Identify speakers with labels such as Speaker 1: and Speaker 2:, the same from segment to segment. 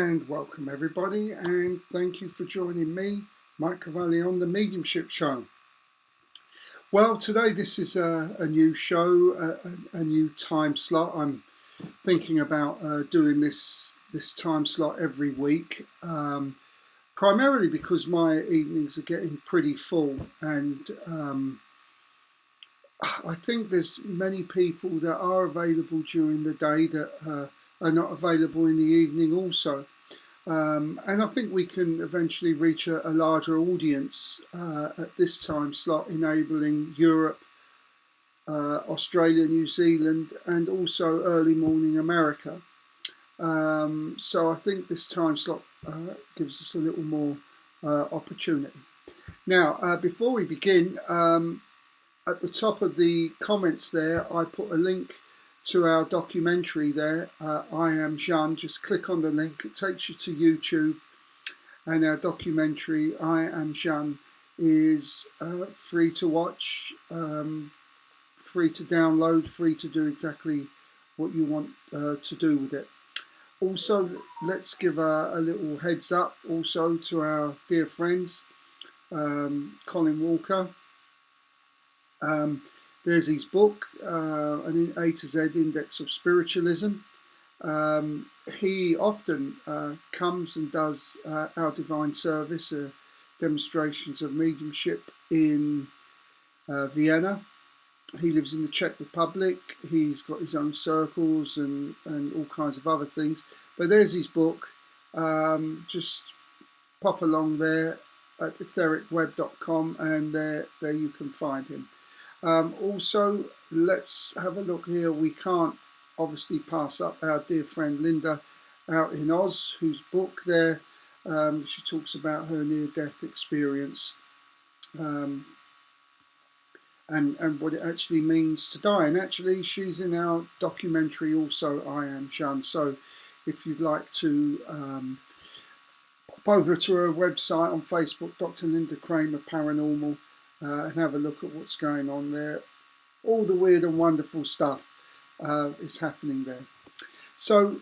Speaker 1: And welcome everybody, and thank you for joining me, Mike Cavalli, on the Mediumship Show. Well, today this is a new show, a new time slot. I'm thinking about doing this time slot every week, primarily because my evenings are getting pretty full, and I think there's many people that are available during the day that are not available in the evening also. And I think we can eventually reach a larger audience at this time slot, enabling Europe, Australia, New Zealand, and also early morning America. So I think this time slot gives us a little more opportunity. Now, before we begin, at the top of the comments there, I put a link to our documentary there, I Am Jeanne. Just click on the link, it takes you to YouTube, and our documentary, I Am Jeanne, is free to watch, free to download, free to do exactly what you want to do with it. Also, let's give a little heads up also to our dear friends, Colin Walker. There's his book, an A to Z Index of Spiritualism. He often comes and does our Divine Service, demonstrations of mediumship in Vienna. He lives in the Czech Republic. He's got his own circles and all kinds of other things. But there's his book. Just pop along there at ethericweb.com, and there you can find him. Also, let's have a look here. We can't obviously pass up our dear friend Linda out in Oz, whose book there, she talks about her near-death experience and what it actually means to die. And actually, she's in our documentary also, I Am Jeanne. So if you'd like to pop over to her website on Facebook, Dr. Linda Kramer Paranormal, and have a look at what's going on there. All the weird and wonderful stuff is happening there. So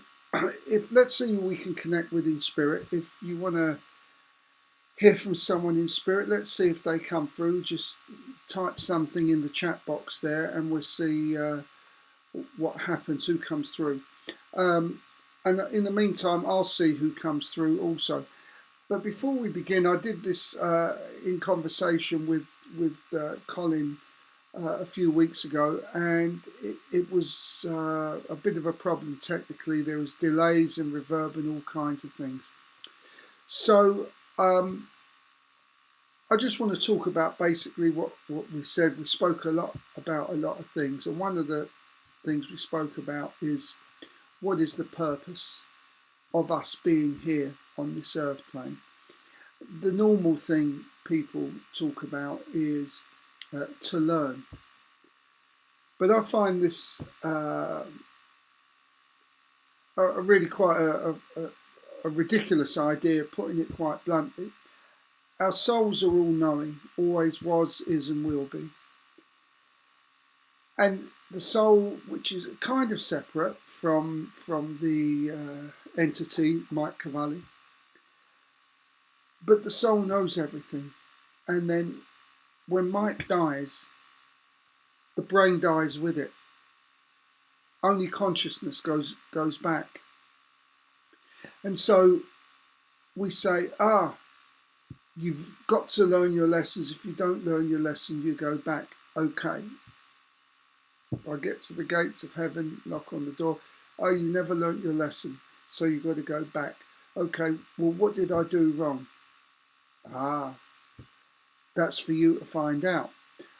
Speaker 1: let's see who we can connect with in spirit. If you want to hear from someone in spirit, let's see if they come through. Just type something in the chat box there, and we'll see what happens, who comes through. And in the meantime, I'll see who comes through also. But before we begin, I did this in conversation with Colin a few weeks ago, and it was a bit of a problem technically. There was delays and reverb and all kinds of things. So I just want to talk about basically what we said. We spoke a lot about a lot of things, and one of the things we spoke about is what is the purpose of us being here on this earth plane. The normal thing people talk about is to learn, but I find this a really quite a ridiculous idea, putting it quite bluntly. Our souls are all knowing, always was, is and will be, and the soul, which is kind of separate from the entity Mike Cavalli, but the soul knows everything. And then when Mike dies, the brain dies with it. Only consciousness goes back. And so we say, you've got to learn your lessons. If you don't learn your lesson, you go back. Okay. I get to the gates of heaven, knock on the door. Oh, you never learnt your lesson, so you've got to go back. Okay, well, what did I do wrong? That's for you to find out.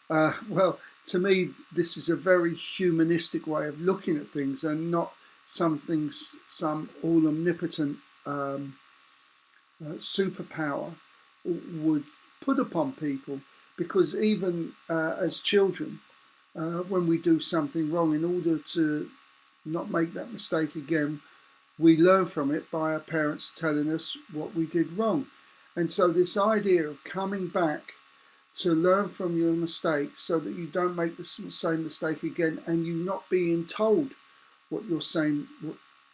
Speaker 1: Well, to me, this is a very humanistic way of looking at things, and not some all omnipotent superpower would put upon people. Because even as children, when we do something wrong, in order to not make that mistake again, we learn from it by our parents telling us what we did wrong. And so this idea of coming back to learn from your mistakes so that you don't make the same mistake again, and you not being told what your same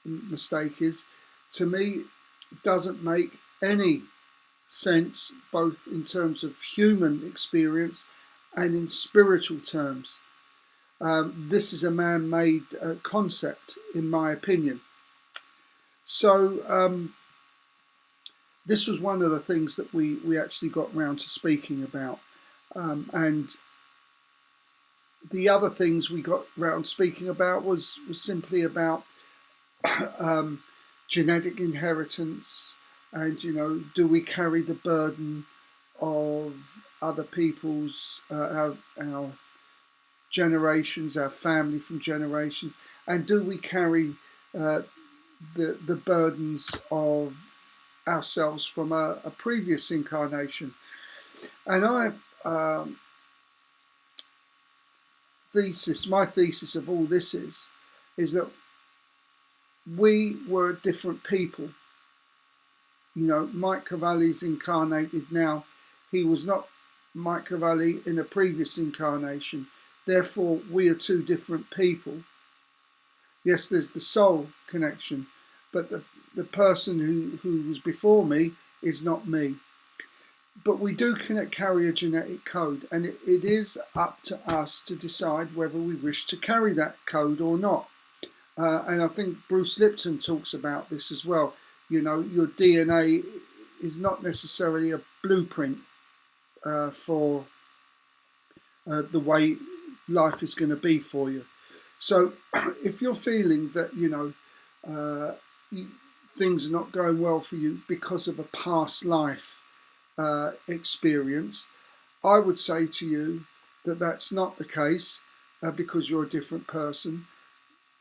Speaker 1: mistake is, to me, doesn't make any sense, both in terms of human experience and in spiritual terms. This is a man-made concept, in my opinion. So this was one of the things that we actually got round to speaking about. And the other things we got round speaking about was simply about genetic inheritance, and, you know, do we carry the burden of other people's, our generations, our family from generations, and do we carry the burdens of ourselves from a previous incarnation? And my thesis of all this is that we were different people. You know, Mike Cavalli's incarnated now. He was not Mike Cavalli in a previous incarnation. Therefore, we are two different people. Yes, there's the soul connection, but the person who was before me is not me. But we do carry a genetic code, and it is up to us to decide whether we wish to carry that code or not. And I think Bruce Lipton talks about this as well. You know, your DNA is not necessarily a blueprint for the way life is going to be for you. So if you're feeling that, you know, things are not going well for you because of a past life experience, I would say to you that that's not the case, because you're a different person.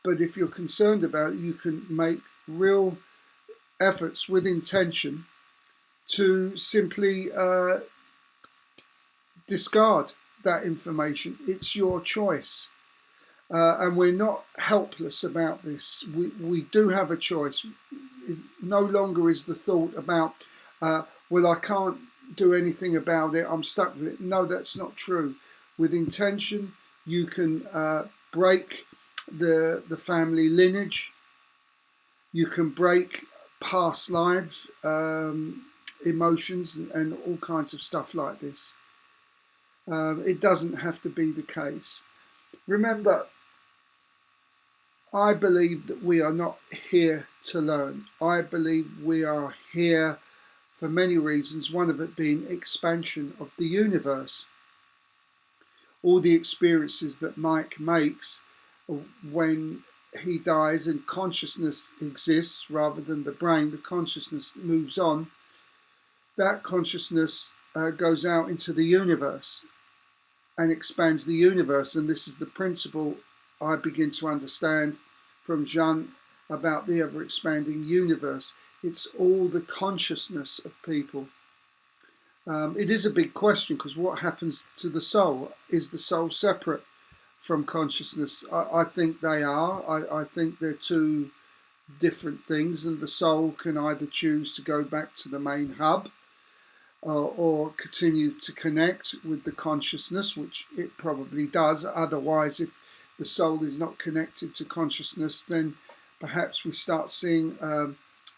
Speaker 1: But if you're concerned about it, you can make real efforts with intention to simply discard that information. It's your choice. And we're not helpless about this. We do have a choice. It no longer is the thought about, well, I can't do anything about it, I'm stuck with it. No, that's not true. With intention, you can break the family lineage. You can break past lives, emotions, and all kinds of stuff like this. It doesn't have to be the case. Remember, I believe that we are not here to learn. I believe we are here for many reasons, one of it being expansion of the universe. All the experiences that Mike makes when he dies and consciousness exists rather than the brain, the consciousness moves on. That consciousness goes out into the universe and expands the universe. And this is the principle I begin to understand from Jeanne about the ever-expanding universe. It's all the consciousness of people. It is a big question, because what happens to the soul? Is the soul separate from consciousness? I think they are. I think they're two different things, and the soul can either choose to go back to the main hub or continue to connect with the consciousness, which it probably does. Otherwise, if the soul is not connected to consciousness, then perhaps we start seeing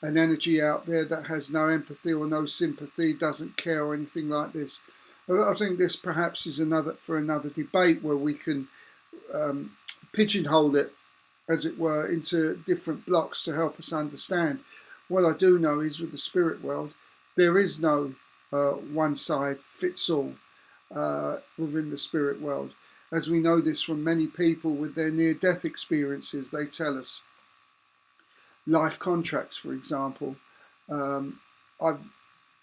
Speaker 1: an energy out there that has no empathy or no sympathy, doesn't care or anything like this. I think this perhaps is another debate where we can pigeonhole it, as it were, into different blocks to help us understand. What I do know is, with the spirit world, there is no one size fits all within the spirit world. As we know this from many people with their near-death experiences, they tell us. Life contracts, for example. I've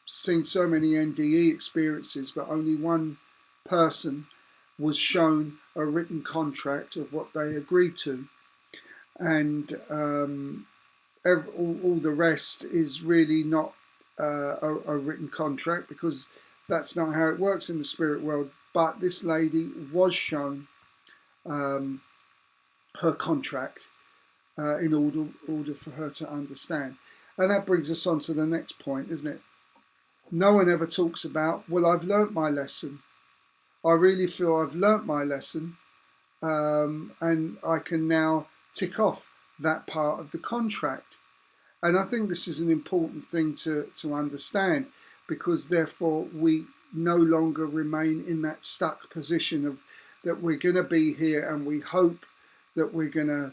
Speaker 1: seen so many NDE experiences, but only one person was shown a written contract of what they agreed to. And all the rest is really not a written contract, because that's not how it works in the spirit world. But this lady was shown her contract in order for her to understand. And that brings us on to the next point, isn't it? No one ever talks about, well, I've learnt my lesson. I really feel I've learnt my lesson, and I can now tick off that part of the contract. And I think this is an important thing to understand, because therefore we no longer remain in that stuck position of that we're going to be here and we hope that we're going to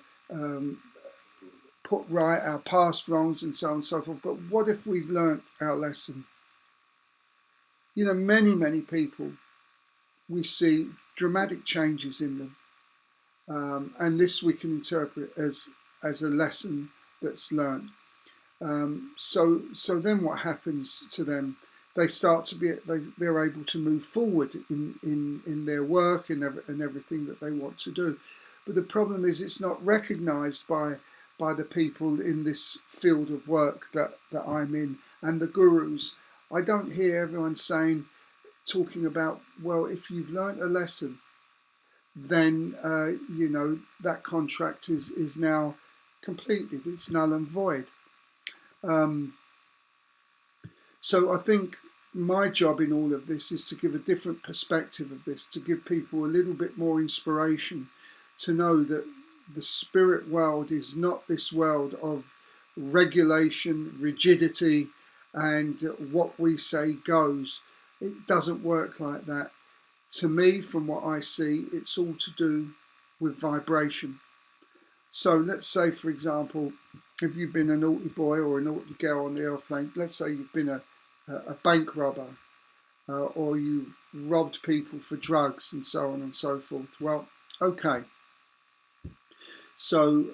Speaker 1: put right our past wrongs and so on and so forth. But what if we've learnt our lesson? You know, many people, we see dramatic changes in them. And this we can interpret as a lesson that's learned. So then what happens to them? They start to be, they're able to move forward in their work and everything that they want to do. But the problem is it's not recognized by the people in this field of work that I'm in, and the gurus. I don't hear everyone talking about, well, if you've learned a lesson, then you know, that contract is now completed, it's null and void. So I think my job in all of this is to give a different perspective of this, to give people a little bit more inspiration to know that the spirit world is not this world of regulation, rigidity, and what we say goes. It doesn't work like that. To me, from what I see, it's all to do with vibration. So let's say, for example, if you've been a naughty boy or a naughty girl on the airplane, let's say you've been a bank robber, or you robbed people for drugs and so on and so forth. Well, okay. So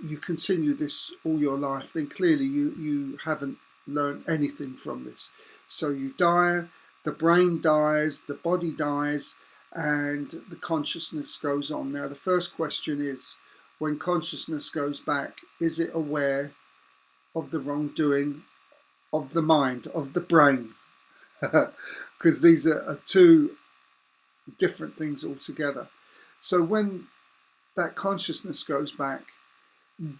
Speaker 1: you continue this all your life, then clearly you haven't learned anything from this. So you die, the brain dies, the body dies, and the consciousness goes on. Now the first question is, when consciousness goes back, is it aware of the wrongdoing of the mind, of the brain? Because these are two different things altogether. So when that consciousness goes back,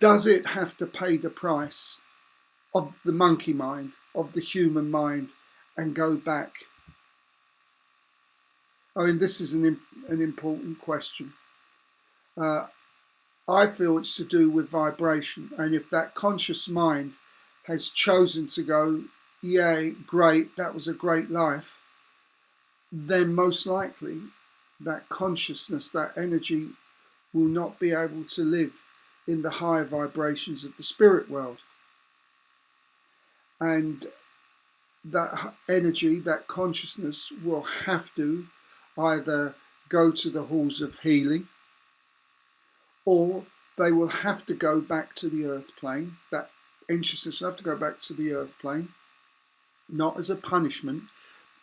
Speaker 1: does it have to pay the price of the monkey mind, of the human mind, and go back? I mean, this is an important question. I feel it's to do with vibration, and if that conscious mind has chosen to go, yay, great, that was a great life, then most likely that consciousness, that energy, will not be able to live in the higher vibrations of the spirit world. And that energy, that consciousness, will have to either go to the halls of healing, or they will have to go back to the earth plane. That consciousness will have to go back to the earth plane, not as a punishment,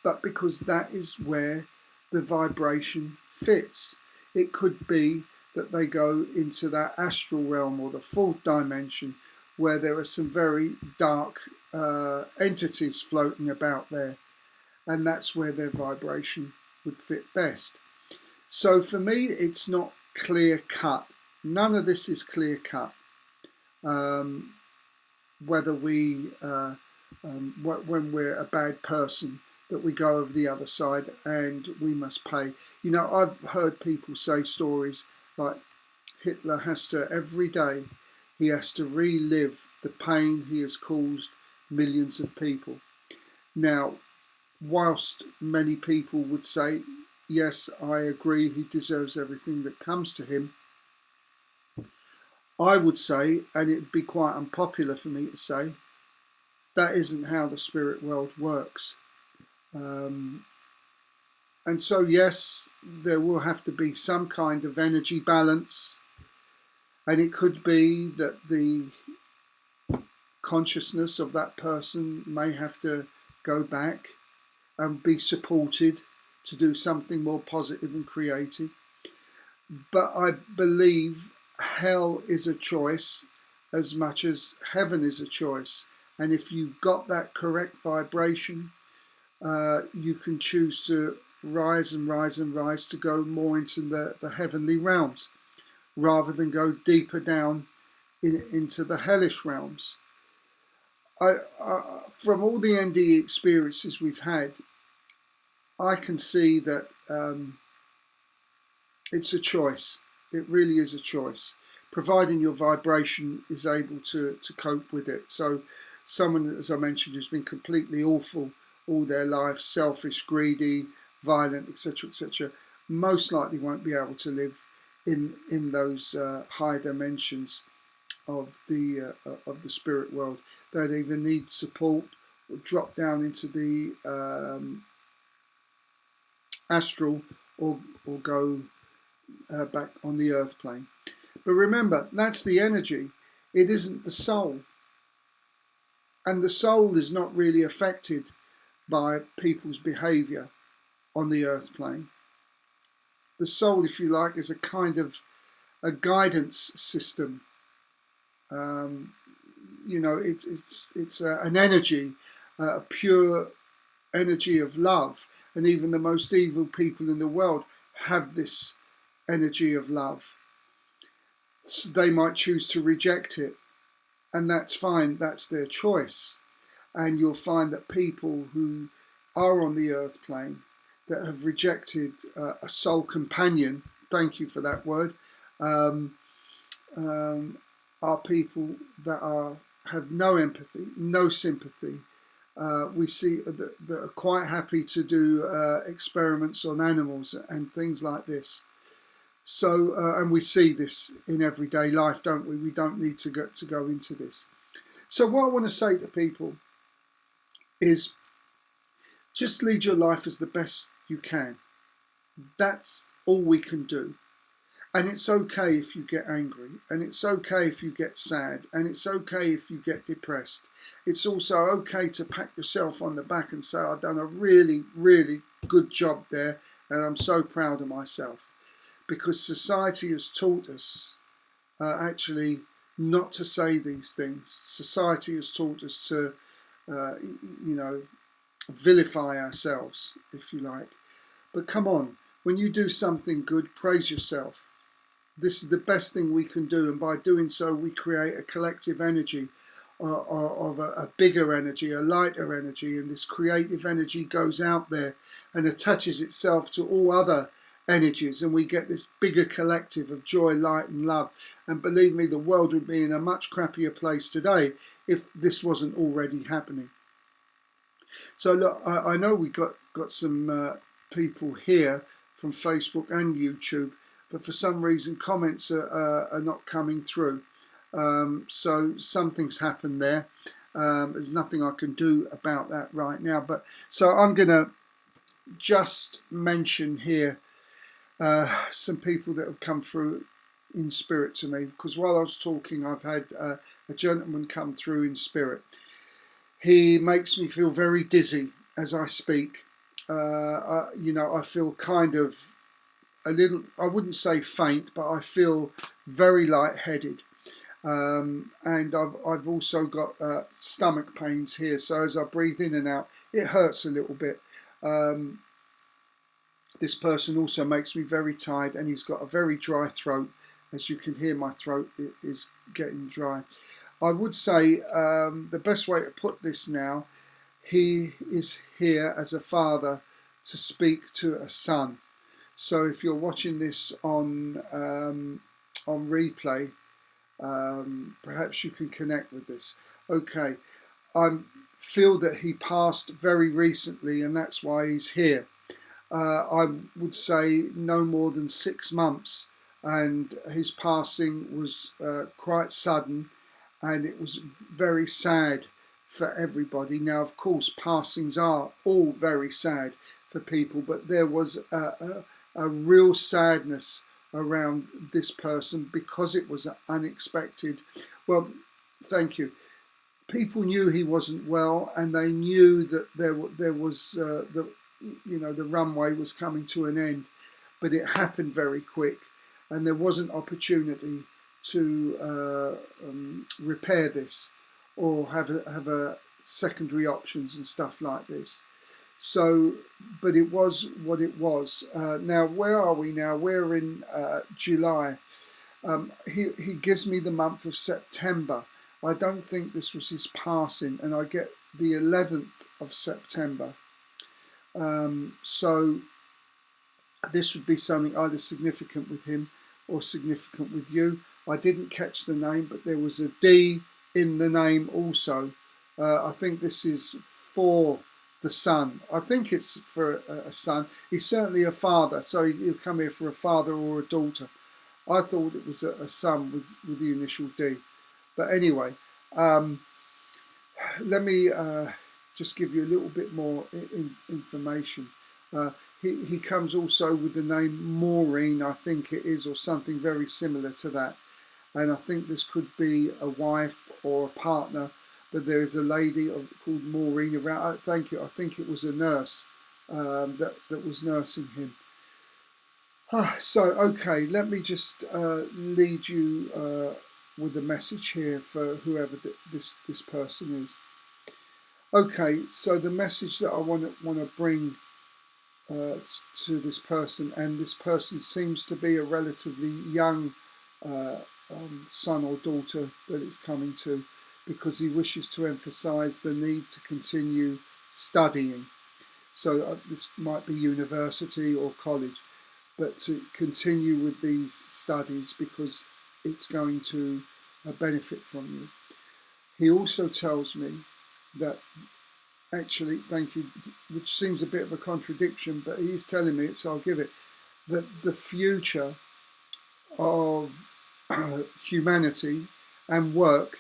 Speaker 1: but because that is where the vibration fits. It could be that they go into that astral realm or the fourth dimension, where there are some very dark entities floating about there, and that's where their vibration would fit best. So for me, it's not clear cut. None of this is clear cut. Whether we, when we're a bad person, that we go over the other side and we must pay. You know, I've heard people say stories like Hitler has to, every day, he has to relive the pain he has caused millions of people. Now, whilst many people would say, yes, I agree, he deserves everything that comes to him, I would say, and it'd be quite unpopular for me to say, that isn't how the spirit world works. And so, yes, there will have to be some kind of energy balance, and it could be that the consciousness of that person may have to go back and be supported to do something more positive and creative. But I believe hell is a choice as much as heaven is a choice. And if you've got that correct vibration, you can choose to rise and rise and rise to go more into the heavenly realms, rather than go deeper down into the hellish realms. From all the NDE experiences we've had, I can see that it's a choice. It really is a choice. providing your vibration is able to cope with it. So someone, as I mentioned, who's been completely awful all their life, selfish, greedy, violent, etc., most likely won't be able to live in those high dimensions of the spirit world. They'd either need support or drop down into the astral, or go back on the earth plane. But remember, that's the energy. It isn't the soul. And the soul is not really affected by people's behavior on the earth plane. The soul, if you like, is a kind of a guidance system. You know, it's an energy, a pure energy of love. And even the most evil people in the world have this energy of love. So they might choose to reject it, and that's fine, that's their choice. And you'll find that people who are on the earth plane that have rejected a soul companion, thank you for that word, are people that have no empathy, no sympathy. We see that are quite happy to do experiments on animals and things like this. So, and we see this in everyday life, don't we? We don't need to go into this. So what I want to say to people is just lead your life as the best you can. That's all we can do. And it's okay if you get angry, and it's okay if you get sad, and it's okay if you get depressed. It's also okay to pat yourself on the back and say, I've done a really, really good job there, and I'm so proud of myself. Because society has taught us actually not to say these things. Society has taught us to, you know, vilify ourselves, if you like. But come on, when you do something good, praise yourself. This is the best thing we can do, and by doing so we create a collective energy of a bigger energy, a lighter energy, and this creative energy goes out there and attaches itself to all other energies, and we get this bigger collective of joy, light and love. And believe me, the world would be in a much crappier place today if this wasn't already happening. So look, I know we got some people here from Facebook and YouTube, but for some reason comments are not coming through. So something's happened there. There's nothing I can do about that right now. But so I'm going to just mention here some people that have come through in spirit to me, because while I was talking, I've had a gentleman come through in spirit. He makes me feel very dizzy as I speak. You know, I feel kind of a little, I wouldn't say faint, but I feel very lightheaded. And I've also got stomach pains here, so as I breathe in and out, it hurts a little bit. This person also makes me very tired, and he's got a very dry throat. As you can hear, my throat is getting dry. I would say the best way to put this now, he is here as a father to speak to a son. So if you're watching this on replay, perhaps you can connect with this. Okay, I feel that he passed very recently, and that's why he's here. I would say no more than 6 months, and his passing was quite sudden, and it was very sad for everybody. Now, of course, passings are all very sad for people, but there was a real sadness around this person because it was unexpected. Well, thank you. People knew he wasn't well, and they knew that there was the runway was coming to an end, but it happened very quick, and there wasn't opportunity to repair this or have a secondary options and stuff like this. So, but it was what it was. Now, where are we now? We're in July. He gives me the month of September. I don't think this was his passing, and I get the 11th of September. So this would be something either significant with him or significant with you. I didn't catch the name, but there was a D in the name also. I think this is for the son. I think it's for a son. He's certainly a father, so he'll come here for a father or a daughter. I thought it was a son with the initial D. But anyway, let me just give you a little bit more information. He comes also with the name Maureen, I think it is, or something very similar to that. And I think this could be a wife or a partner, but there is a lady called Maureen around. Thank you. I think it was a nurse that was nursing him. So, okay, let me just lead you with a message here for whoever this person is. Okay, so the message that I want to bring to this person, and this person seems to be a relatively young son or daughter that it's coming to, because he wishes to emphasize the need to continue studying. So this might be university or college, but to continue with these studies because it's going to benefit from you. He also tells me that, actually, thank you, which seems a bit of a contradiction, but he's telling me, so I'll give it, that the future of humanity and work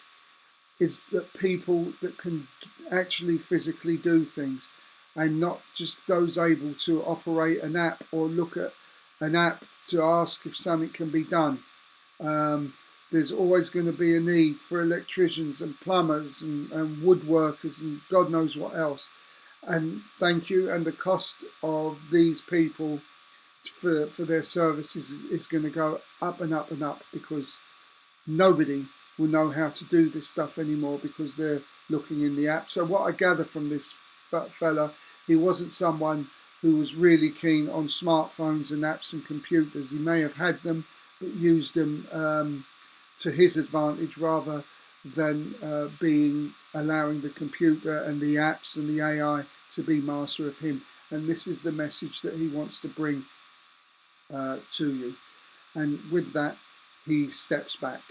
Speaker 1: is that people that can actually physically do things, and not just those able to operate an app or look at an app to ask if something can be done. There's always going to be a need for electricians and plumbers and woodworkers and God knows what else. And thank you. And the cost of these people for their services is going to go up and up and up, because nobody will know how to do this stuff anymore because they're looking in the app. So what I gather from this fella, he wasn't someone who was really keen on smartphones and apps and computers. He may have had them, but used them to his advantage rather than allowing the computer and the apps and the AI to be master of him. And this is the message that he wants to bring to you. And with that, he steps back.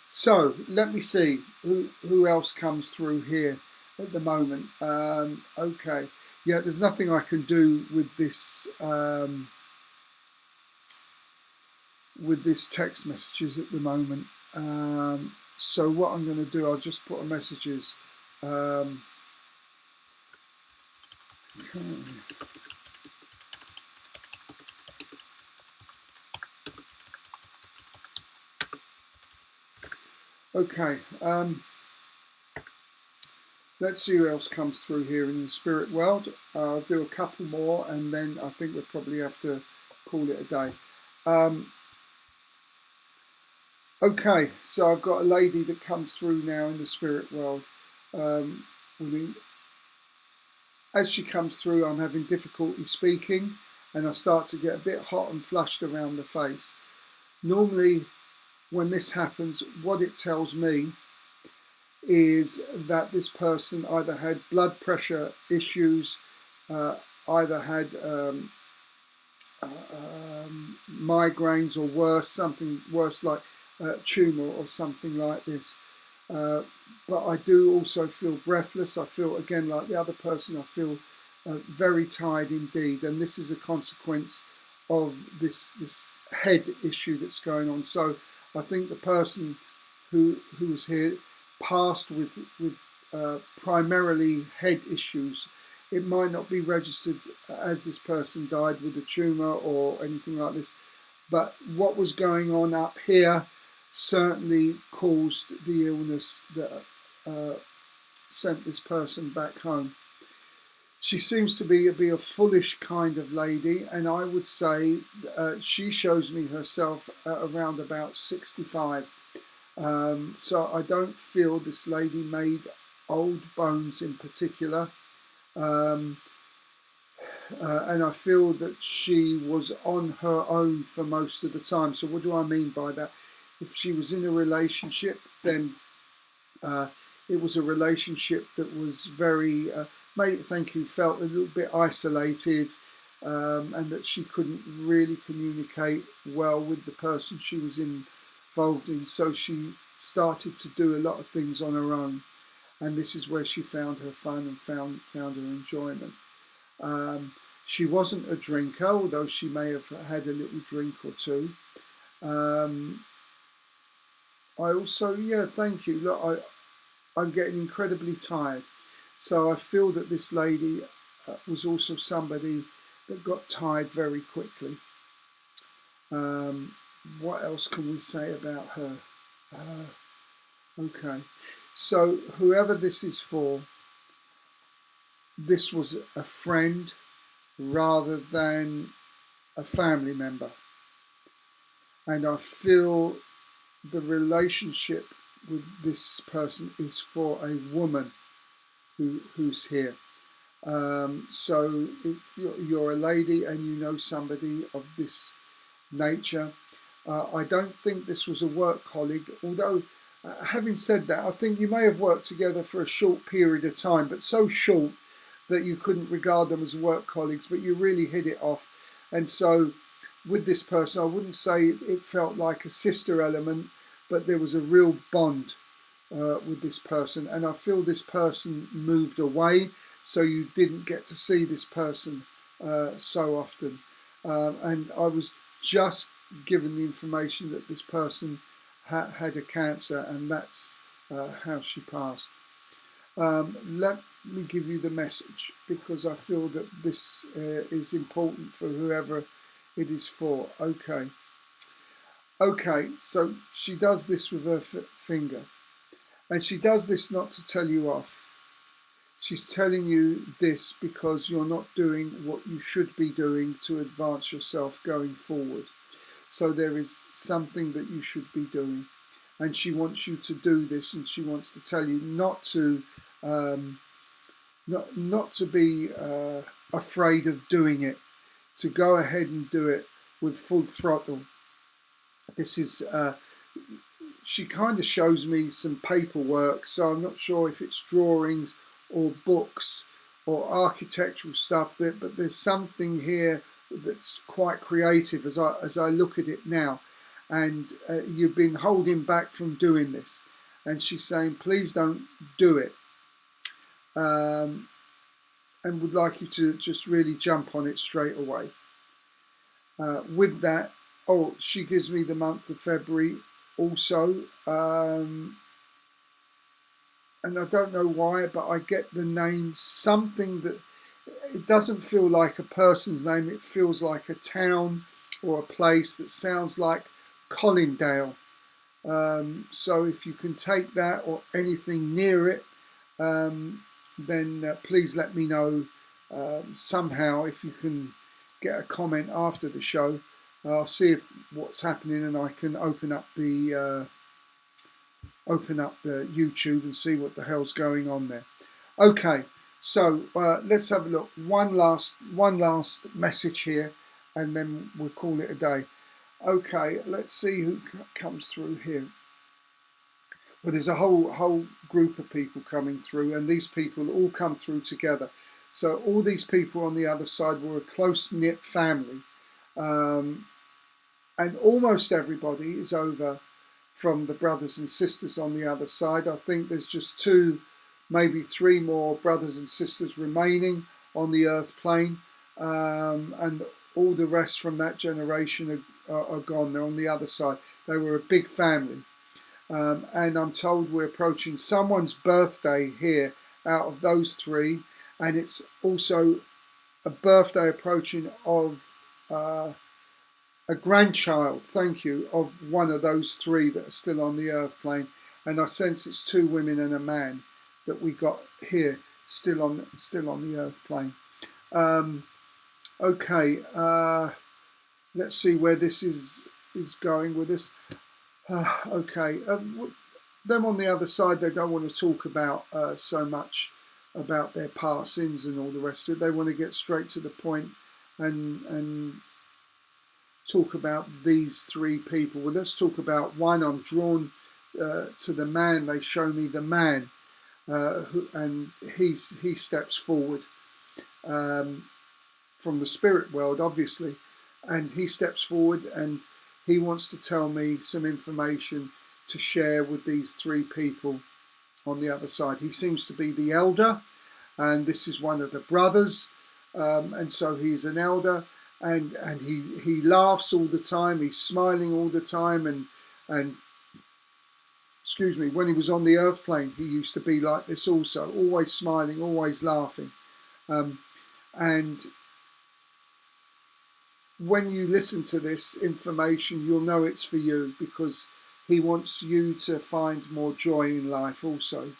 Speaker 1: So let me see who else comes through here at the moment. Okay, yeah, there's nothing I can do with this text messages at the moment. So what I'm going to do, I'll just put a messages. Okay. Okay, let's see who else comes through here in the spirit world. I'll do a couple more and then I think we'll probably have to call it a day. Okay, so I've got a lady that comes through now in the spirit world. As she comes through, I'm having difficulty speaking and I start to get a bit hot and flushed around the face. Normally, when this happens, what it tells me is that this person either had blood pressure issues, either had migraines, or worse, something worse like tumour or something like this. But I do also feel breathless. I feel, again, like the other person, I feel very tired indeed. And this is a consequence of this head issue that's going on. So I think the person who was here passed with primarily head issues. It might not be registered as this person died with a tumour or anything like this, but what was going on up here certainly caused the illness that sent this person back home. She seems to be a foolish kind of lady, and I would say she shows me herself at around about 65. So I don't feel this lady made old bones in particular. And I feel that she was on her own for most of the time. So what do I mean by that? If she was in a relationship, then it was a relationship that was very, felt a little bit isolated, and that she couldn't really communicate well with the person she was in involved in. So she started to do a lot of things on her own, and this is where she found her fun and found her enjoyment. She wasn't a drinker, although she may have had a little drink or two. I also, yeah, thank you. Look, I'm getting incredibly tired. So I feel that this lady was also somebody that got tired very quickly. What else can we say about her? Okay, so whoever this is for, this was a friend rather than a family member. And I feel the relationship with this person is for a woman who's here. So if you're a lady and you know somebody of this nature, I don't think this was a work colleague, although having said that, I think you may have worked together for a short period of time, but so short that you couldn't regard them as work colleagues, but you really hit it off. And so with this person, I wouldn't say it felt like a sister element, but there was a real bond with this person. And I feel this person moved away, so you didn't get to see this person so often. And I was just given the information that this person had a cancer, and that's how she passed. Let me give you the message, because I feel that this is important for whoever it is for. Okay, so she does this with her finger, and she does this not to tell you off. She's telling you this because you're not doing what you should be doing to advance yourself going forward. So there is something that you should be doing, and she wants you to do this, and she wants to tell you not to be afraid of doing it, to go ahead and do it with full throttle. This is she kind of shows me some paperwork, so I'm not sure if it's drawings or books or architectural stuff, but there's something here that's quite creative as I look at it now. And you've been holding back from doing this, and she's saying please don't do it, and would like you to just really jump on it straight away. With that, she gives me the month of February also, and I don't know why, but I get the name, something that it doesn't feel like a person's name, it feels like a town or a place that sounds like Colindale. So if you can take that or anything near it, then please let me know somehow. If you can get a comment after the show, I'll see what's happening, and I can open up the YouTube and see what the hell's going on there. Okay, so let's have a look. One last message here, and then we'll call it a day. Okay, let's see who comes through here. Well, there's a whole group of people coming through, and these people all come through together. So all these people on the other side were a close-knit family, and almost everybody is over from the brothers and sisters on the other side. I think there's just 2, maybe 3 more brothers and sisters remaining on the earth plane, and all the rest from that generation are gone. They're on the other side. They were a big family. And I'm told we're approaching someone's birthday here out of those 3, and it's also a birthday approaching of a grandchild, thank you, of one of those 3 that are still on the earth plane. And I sense it's 2 women and a man that we got here still on the earth plane. Okay, let's see where this is going with this. Okay, them on the other side, they don't want to talk about so much about their past sins and all the rest of it. They want to get straight to the point and talk about these 3 people. Well, let's talk about one. I'm drawn to the man. They show me the man, and he steps forward from the spirit world, obviously, and he steps forward, and he wants to tell me some information to share with these three people on the other side. He seems to be the elder, and this is one of the brothers, and so he's an elder, and he laughs all the time, he's smiling all the time, and excuse me, when he was on the earth plane, he used to be like this also, always smiling, always laughing. And when you listen to this information, you'll know it's for you, because he wants you to find more joy in life also.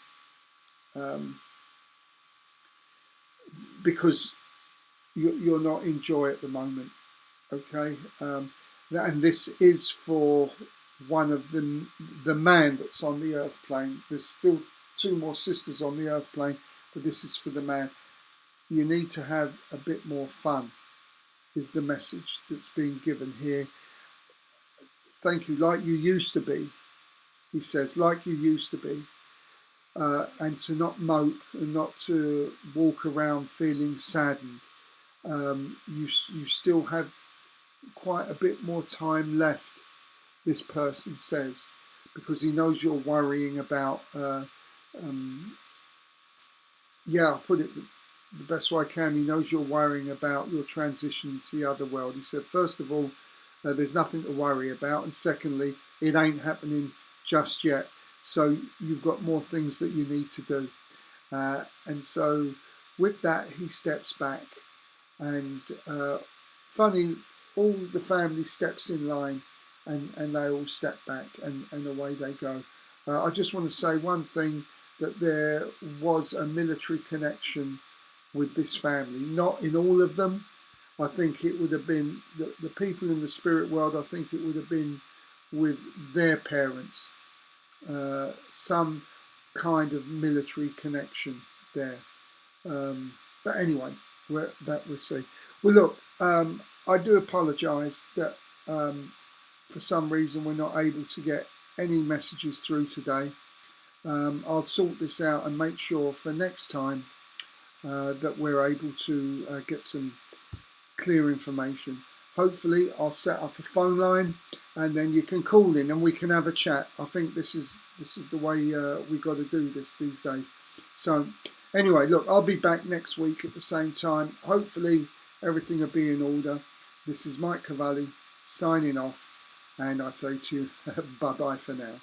Speaker 1: Because you're not in joy at the moment, okay? And this is for one of the man that's on the earth plane. There's still two more sisters on the earth plane, but this is for the man. You need to have a bit more fun, is the message that's being given here. Thank you, like you used to be, he says, like you used to be. And to not mope and not to walk around feeling saddened. You still have quite a bit more time left, this person says, because he knows you're worrying about, I'll put it the best way I can, he knows you're worrying about your transition to the other world. He said, first of all, there's nothing to worry about, and secondly, it ain't happening just yet. So you've got more things that you need to do. And so with that, he steps back. And funny, all the family steps in line, and they all step back, and away they go. I just want to say one thing, that there was a military connection with this family. Not in all of them. I think it would have been, the people in the spirit world, I think it would have been with their parents. Some kind of military connection there, but anyway, that we'll see. Well, look, I do apologise that for some reason we're not able to get any messages through today. I'll sort this out and make sure for next time that we're able to get some clear information. Hopefully I'll set up a phone line, and then you can call in and we can have a chat. I think this is the way we got to do this these days. So anyway, look, I'll be back next week at the same time. Hopefully everything will be in order. This is Mike Cavalli signing off, and I say to you, bye bye for now.